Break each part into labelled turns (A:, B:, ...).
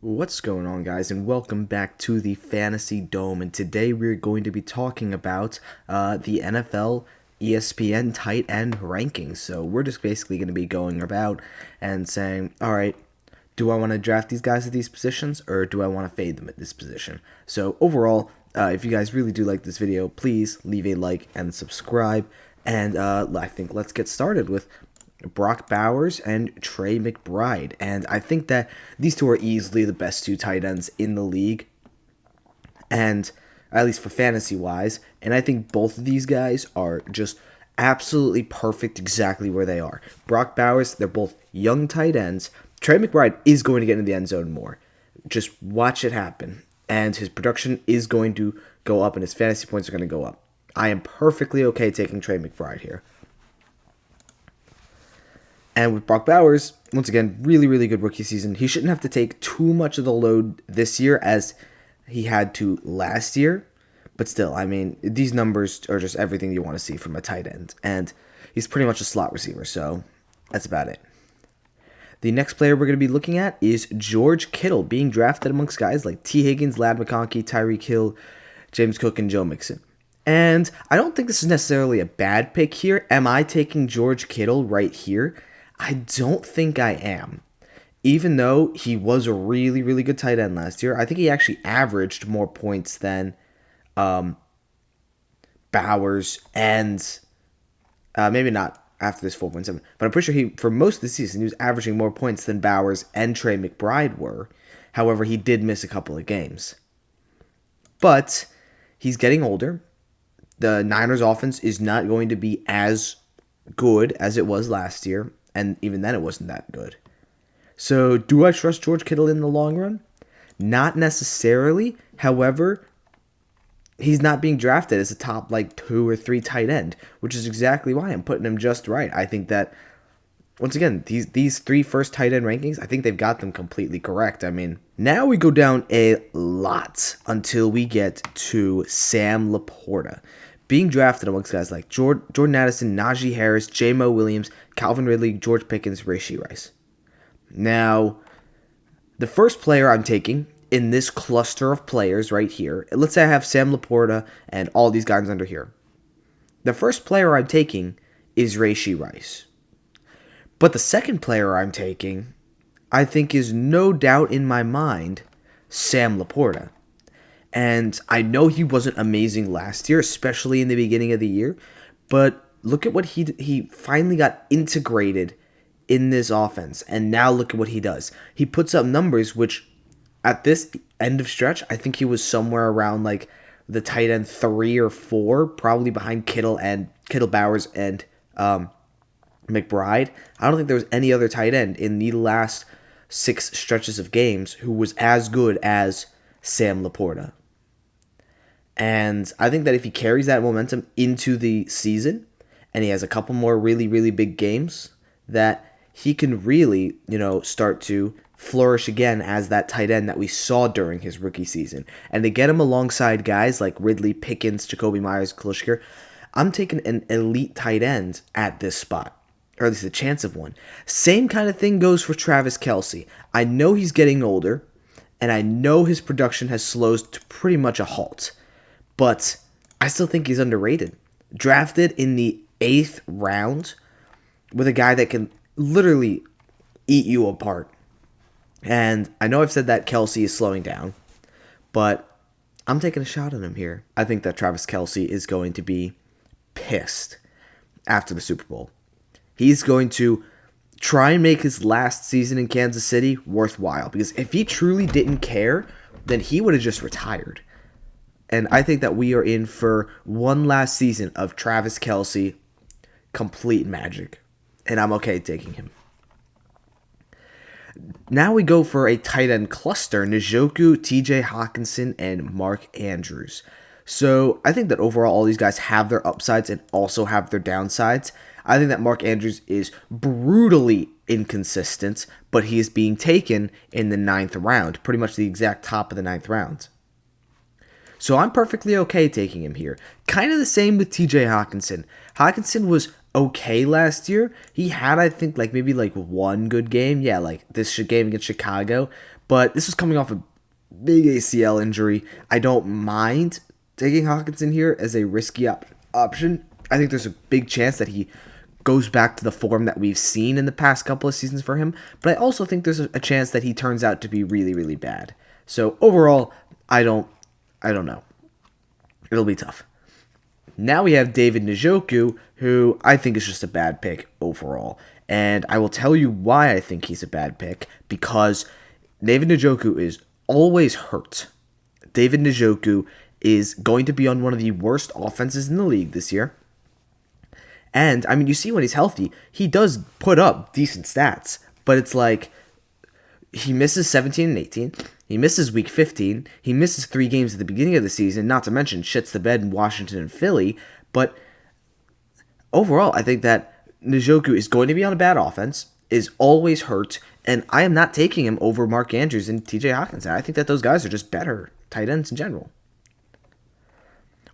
A: What's going on, guys, and welcome back to the Fantasy Dome. And today we're going to be talking about the NFL ESPN tight end rankings. So we're just basically going to be going about and saying, all right, do I want to draft these guys at these positions, or do I want to fade them at this position? So overall, if you guys really do like this video, please leave a like and subscribe. And I think let's get started with Brock Bowers and Trey McBride. And I think that these two are easily the best two tight ends in the league, and at least for fantasy wise. And I think both of these guys are just absolutely perfect exactly where they are. Brock Bowers, they're both young tight ends. Trey McBride is going to get into the end zone more. Just watch it happen. And his production is going to go up, and his fantasy points are going to go up. I am perfectly okay taking Trey McBride here. And with Brock Bowers, once again, really, really good rookie season. He shouldn't have to take too much of the load this year as he had to last year. But still, I mean, these numbers are just everything you want to see from a tight end. And he's pretty much a slot receiver, so that's about it. The next player we're going to be looking at is George Kittle, being drafted amongst guys like T. Higgins, Ladd McConkey, Tyreek Hill, James Cook, and Joe Mixon. And I don't think this is necessarily a bad pick here. Am I taking George Kittle right here? I don't think I am. Even though he was a really, really good tight end last year, I think he actually averaged more points than Bowers and maybe not after this 4.7, but I'm pretty sure he, for most of the season, he was averaging more points than Bowers and Trey McBride were. However, he did miss a couple of games. But he's getting older. The Niners offense is not going to be as good as it was last year, and even then it wasn't that good. So do I trust George Kittle in the long run? Not necessarily. However, he's not being drafted as a top like 2 or 3 tight end, which is exactly why I'm putting him just right. I think that once again, these 3 first tight end rankings, I think they've got them completely correct. I mean, now we go down a lot until we get to Sam Laporta, being drafted amongst guys like Jordan Addison, Najee Harris, J-Mo Williams, Calvin Ridley, George Pickens, Rashee Rice. Now, the first player I'm taking in this cluster of players right here, let's say I have Sam Laporta and all these guys under here. The first player I'm taking is Rashee Rice. But the second player I'm taking, I think, is no doubt in my mind Sam Laporta. And I know he wasn't amazing last year, especially in the beginning of the year. But look at what he finally got integrated in this offense. And now look at what he does. He puts up numbers which, at this end of stretch, I think he was somewhere around like the tight end 3 or 4, probably behind Kittle Bowers and McBride. I don't think there was any other tight end in the last 6 stretches of games who was as good as Sam Laporta. And I think that if he carries that momentum into the season and he has a couple more really, really big games, that he can really, start to flourish again as that tight end that we saw during his rookie season. And to get him alongside guys like Ridley, Pickens, Jacoby Myers, Kalishkar, I'm taking an elite tight end at this spot, or at least a chance of one. Same kind of thing goes for Travis Kelce. I know he's getting older, and I know his production has slowed to pretty much a halt, but I still think he's underrated. Drafted in the 8th round with a guy that can literally eat you apart. And I know I've said that Kelce is slowing down, but I'm taking a shot at him here. I think that Travis Kelce is going to be pissed after the Super Bowl. He's going to try and make his last season in Kansas City worthwhile, because if he truly didn't care, then he would have just retired. And I think that we are in for one last season of Travis Kelce, complete magic. And I'm okay taking him. Now we go for a tight end cluster: Njoku, TJ Hawkinson, and Mark Andrews. So I think that overall all these guys have their upsides and also have their downsides. I think that Mark Andrews is brutally inconsistent, but he is being taken in the 9th round, pretty much the exact top of the 9th round. So I'm perfectly okay taking him here. Kind of the same with TJ Hawkinson. Hawkinson was okay last year. He had, I think, maybe one good game. Yeah, like this game against Chicago. But this was coming off a big ACL injury. I don't mind taking Hawkinson here as a risky option. I think there's a big chance that he goes back to the form that we've seen in the past couple of seasons for him. But I also think there's a chance that he turns out to be really, really bad. So overall, I don't know. It'll be tough. Now we have David Njoku, who I think is just a bad pick overall. And I will tell you why I think he's a bad pick. Because David Njoku is always hurt. David Njoku is going to be on one of the worst offenses in the league this year. And, I mean, you see when he's healthy, he does put up decent stats. But it's like, he misses 17 and 18. He misses week 15. He misses 3 games at the beginning of the season, not to mention shits the bed in Washington and Philly. But overall, I think that Njoku is going to be on a bad offense, is always hurt, and I am not taking him over Mark Andrews and TJ Hawkinson. I think that those guys are just better tight ends in general.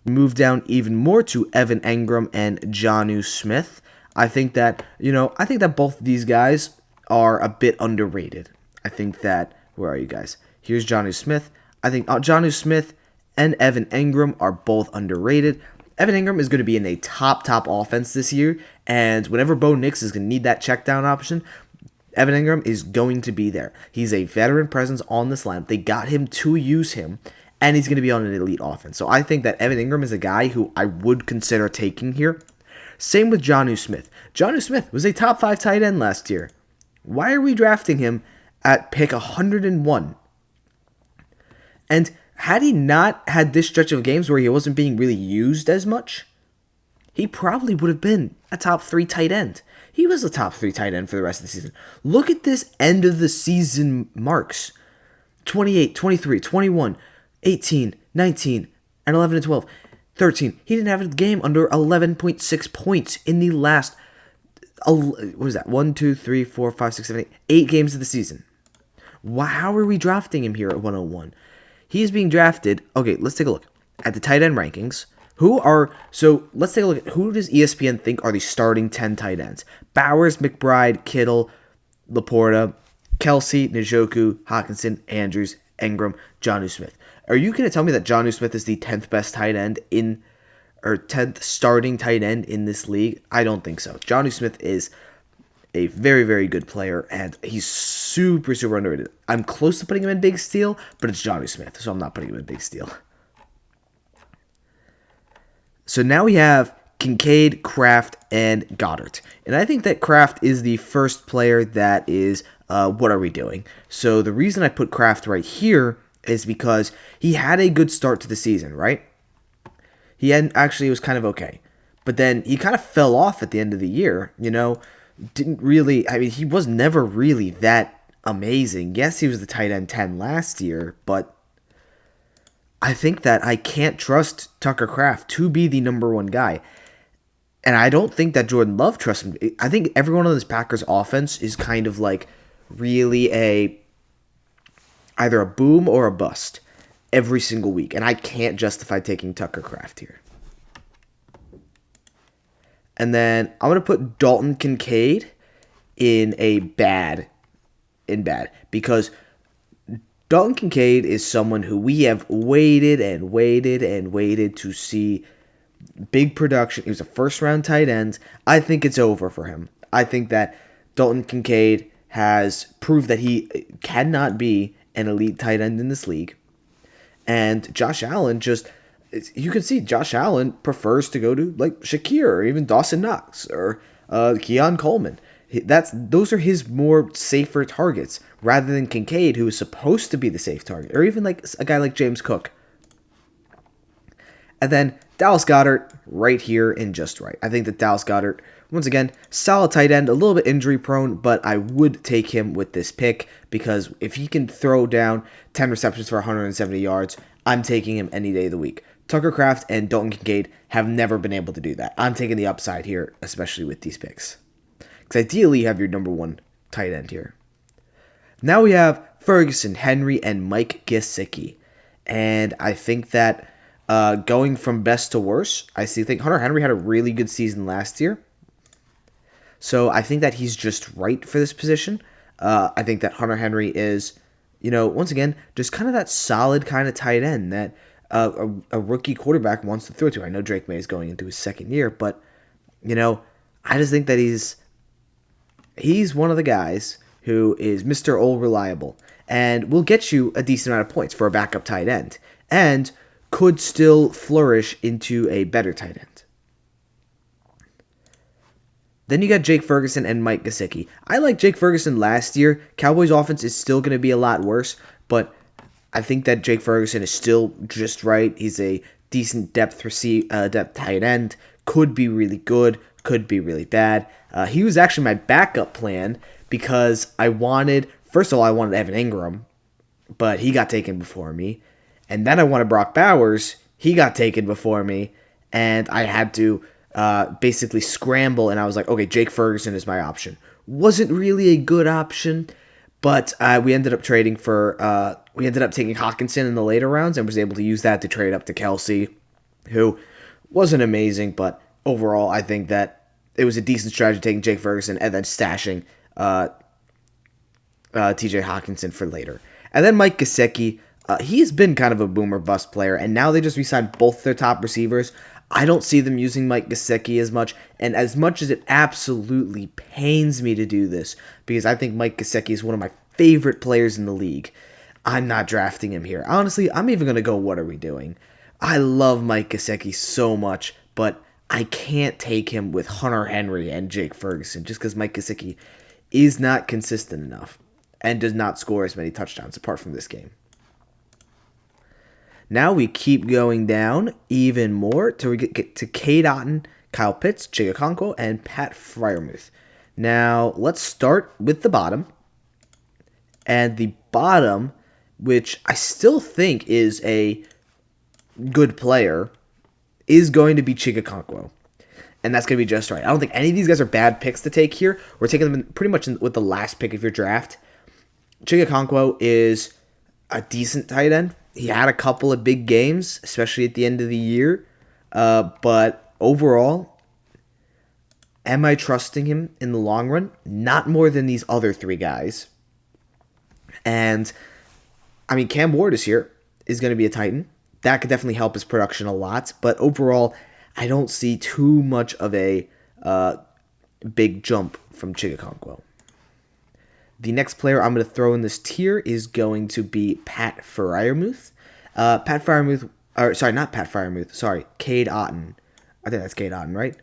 A: We move down even more to Evan Engram and Jonnu Smith. I think that both of these guys are a bit underrated. I think that, where are you guys? Here's Jonnu Smith. I think Jonnu Smith and Evan Engram are both underrated. Evan Engram is going to be in a top offense this year, and whenever Bo Nix is going to need that check down option, Evan Engram is going to be there. He's a veteran presence on this lineup. They got him to use him, and he's going to be on an elite offense. So I think that Evan Engram is a guy who I would consider taking here. Same with Jonnu Smith. Jonnu Smith was a top 5 tight end last year. Why are we drafting him at pick 101? And had he not had this stretch of games where he wasn't being really used as much, he probably would have been a top 3 tight end. He was a top 3 tight end for the rest of the season. Look at this end of the season marks. 28, 23, 21, 18, 19, and 11 and 12. 13. He didn't have a game under 11.6 points in the last, what is that? 1, 2, 3, 4, 5, 6, 7, 8 games of the season. How are we drafting him here at 101? He is being drafted. Okay, let's take a look at the tight end rankings. Let's take a look at who does ESPN think are the starting 10 tight ends? Bowers, McBride, Kittle, Laporta, Kelsey, Njoku, Hawkinson, Andrews, Engram, Jonnu Smith. Are you going to tell me that Jonnu Smith is the 10th best tight end or 10th starting tight end in this league? I don't think so. Jonnu Smith is a very, very good player, and he's super, super underrated. I'm close to putting him in Big Steal, but it's Jonnu Smith, so I'm not putting him in Big Steal. So now we have Kincaid, Kraft, and Goddard. And I think that Kraft is the first player that is, what are we doing? So the reason I put Kraft right here is because he had a good start to the season, right? It was kind of okay. But then he kind of fell off at the end of the year, he was never really that amazing. Yes, he was the tight end 10 last year, but I think that I can't trust Tucker Kraft to be the number 1 guy. And I don't think that Jordan Love trusts him. I think everyone on this Packers offense is kind of like really either a boom or a bust every single week. And I can't justify taking Tucker Kraft here. And then I'm going to put Dalton Kincaid in bad, because Dalton Kincaid is someone who we have waited to see big production. He was a first-round tight end. I think it's over for him. I think that Dalton Kincaid has proved that he cannot be an elite tight end in this league. And Josh Allen you can see Josh Allen prefers to go to like Shakir or even Dawson Knox or Keon Coleman. Those are his more safer targets rather than Kincaid, who is supposed to be the safe target, or even like a guy like James Cook. And then Dallas Goedert right here and just right. I think that Dallas Goedert, once again, solid tight end, a little bit injury prone, but I would take him with this pick because if he can throw down 10 receptions for 170 yards, I'm taking him any day of the week. Tucker Kraft and Dalton Kincaid have never been able to do that. I'm taking the upside here, especially with these picks. Because ideally, you have your number 1 tight end here. Now we have Ferguson, Henry, and Mike Gesicki. And I think that going from best to worst, I think Hunter Henry had a really good season last year. So I think that he's just right for this position. I think that Hunter Henry is once again, just kind of that solid kind of tight end that a rookie quarterback wants to throw to. I know Drake May is going into his second year, but I just think that he's one of the guys who is Mr. All Reliable and will get you a decent amount of points for a backup tight end and could still flourish into a better tight end. Then you got Jake Ferguson and Mike Gesicki. I like Jake Ferguson last year. Cowboys offense is still going to be a lot worse, but I think that Jake Ferguson is still just right. He's a decent depth tight end. Could be really good. Could be really bad. He was actually my backup plan because first of all, I wanted Evan Ingram, but he got taken before me. And then I wanted Brock Bowers. He got taken before me. And I had to basically scramble, and I was like, okay, Jake Ferguson is my option. Wasn't really a good option, but we ended up taking Hawkinson in the later rounds and was able to use that to trade up to Kelsey, who wasn't amazing, but overall I think that it was a decent strategy taking Jake Ferguson and then stashing TJ Hawkinson for later. And then Mike Gesicki, he's been kind of a boomer bust player, and now they just re-signed both their top receivers. I don't see them using Mike Gesicki as much, and as much as it absolutely pains me to do this, because I think Mike Gesicki is one of my favorite players in the league, I'm not drafting him here. Honestly, I'm even going to go, what are we doing? I love Mike Gesicki so much, but I can't take him with Hunter Henry and Jake Ferguson, just because Mike Gesicki is not consistent enough and does not score as many touchdowns apart from this game. Now we keep going down even more till we get to Cade Otton, Kyle Pitts, Chig Okonkwo, and Pat Freiermuth. Now let's start with the bottom. And the bottom, which I still think is a good player, is going to be Chig Okonkwo. And that's going to be just right. I don't think any of these guys are bad picks to take here. We're taking them pretty much with the last pick of your draft. Chig Okonkwo is a decent tight end. He had a couple of big games, especially at the end of the year. But overall, am I trusting him in the long run? Not more than these other three guys. And, Cam Ward is going to be a Titan. That could definitely help his production a lot. But overall, I don't see too much of a big jump from Chig Okonkwo. The next player I'm going to throw in this tier is going to be Pat Freiermuth. Cade Otton. I think that's Cade Otton, right?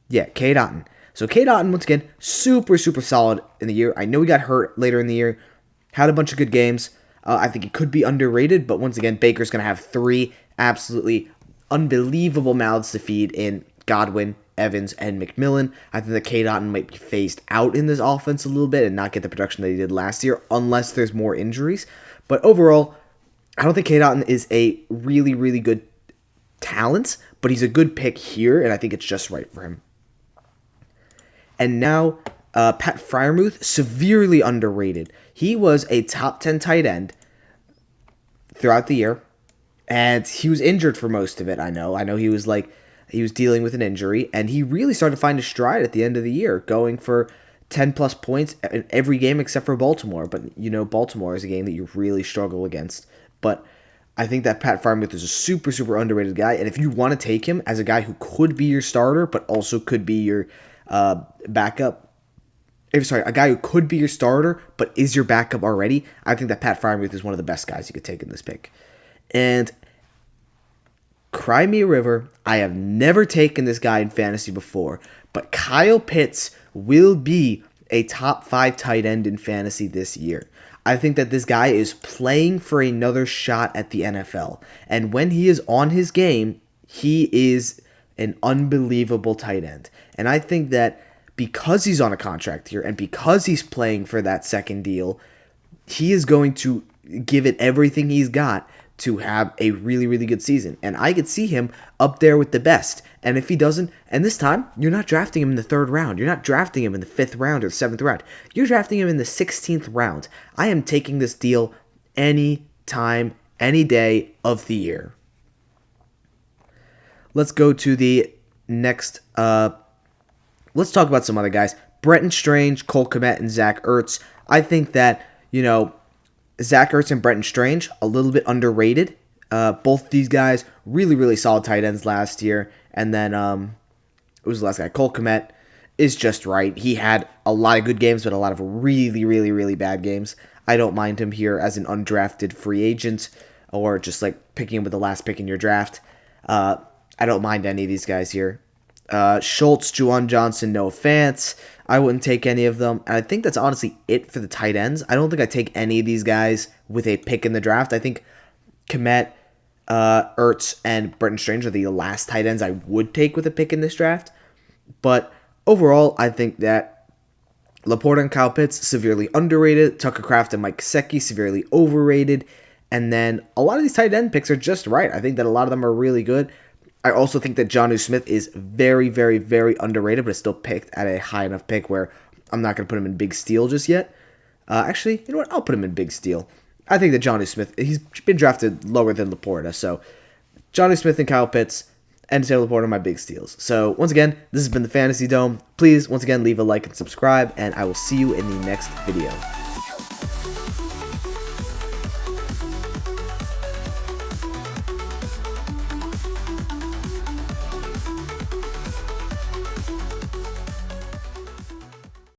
A: Yeah, Cade Otton. So Cade Otton, once again, super, super solid in the year. I know he got hurt later in the year. Had a bunch of good games. I think he could be underrated, but once again, Baker's going to have three absolutely unbelievable mouths to feed in Godwin, Evans, and McMillan. I think that Cade Otton might be phased out in this offense a little bit and not get the production that he did last year unless there's more injuries. But overall, I don't think Cade Otton is a really, really good talent, but he's a good pick here, and I think it's just right for him. And now, Pat Freiermuth, severely underrated. He was a top 10 tight end throughout the year, and he was injured for most of it, I know. he was dealing with an injury, and he really started to find his stride at the end of the year, going for 10-plus points in every game except for Baltimore. But, Baltimore is a game that you really struggle against. But I think that Pat Freiermuth is a super, super underrated guy, and if you want to take him as a guy who could be your starter, but also could be your backup, a guy who could be your starter, but is your backup already, I think that Pat Freiermuth is one of the best guys you could take in this pick. And cry me a river, I have never taken this guy in fantasy before, but Kyle Pitts will be a top 5 tight end in fantasy this year. I think that this guy is playing for another shot at the NFL. And when he is on his game, he is an unbelievable tight end. And I think that because he's on a contract here and because he's playing for that second deal, he is going to give it everything he's got to have a really, really good season. And I could see him up there with the best. And if he doesn't, and this time, you're not drafting him in the 3rd round. You're not drafting him in the 5th round or the 7th round. You're drafting him in the 16th round. I am taking this deal any time, any day of the year. Let's go to the next. Let's talk about some other guys. Brenton Strange, Cole Kmet, and Zach Ertz. I think that, Zach Ertz and Brenton Strange, a little bit underrated. Both these guys, really, really solid tight ends last year. And then, who was the last guy? Cole Kmet is just right. He had a lot of good games, but a lot of really, really, really bad games. I don't mind him here as an undrafted free agent or just like picking him with the last pick in your draft. I don't mind any of these guys here. Schultz, Juwan Johnson, Noah Fant. I wouldn't take any of them. And I think that's honestly it for the tight ends. I don't think I take any of these guys with a pick in the draft. I think Kmet, Ertz, and Brenton Strange are the last tight ends I would take with a pick in this draft. But overall, I think that Laporta and Kyle Pitts, severely underrated. Tucker Kraft and Mike Gesicki, severely overrated. And then a lot of these tight end picks are just right. I think that a lot of them are really good. I also think that Jonnu Smith is very, very, very underrated, but is still picked at a high enough pick where I'm not going to put him in big steal just yet. Actually, you know what? I'll put him in big steal. I think that Jonnu Smith, he's been drafted lower than Laporta. So Jonnu Smith and Kyle Pitts and Taylor Laporta are my big steals. So once again, this has been the Fantasy Dome. Please, once again, leave a like and subscribe, and I will see you in the next video.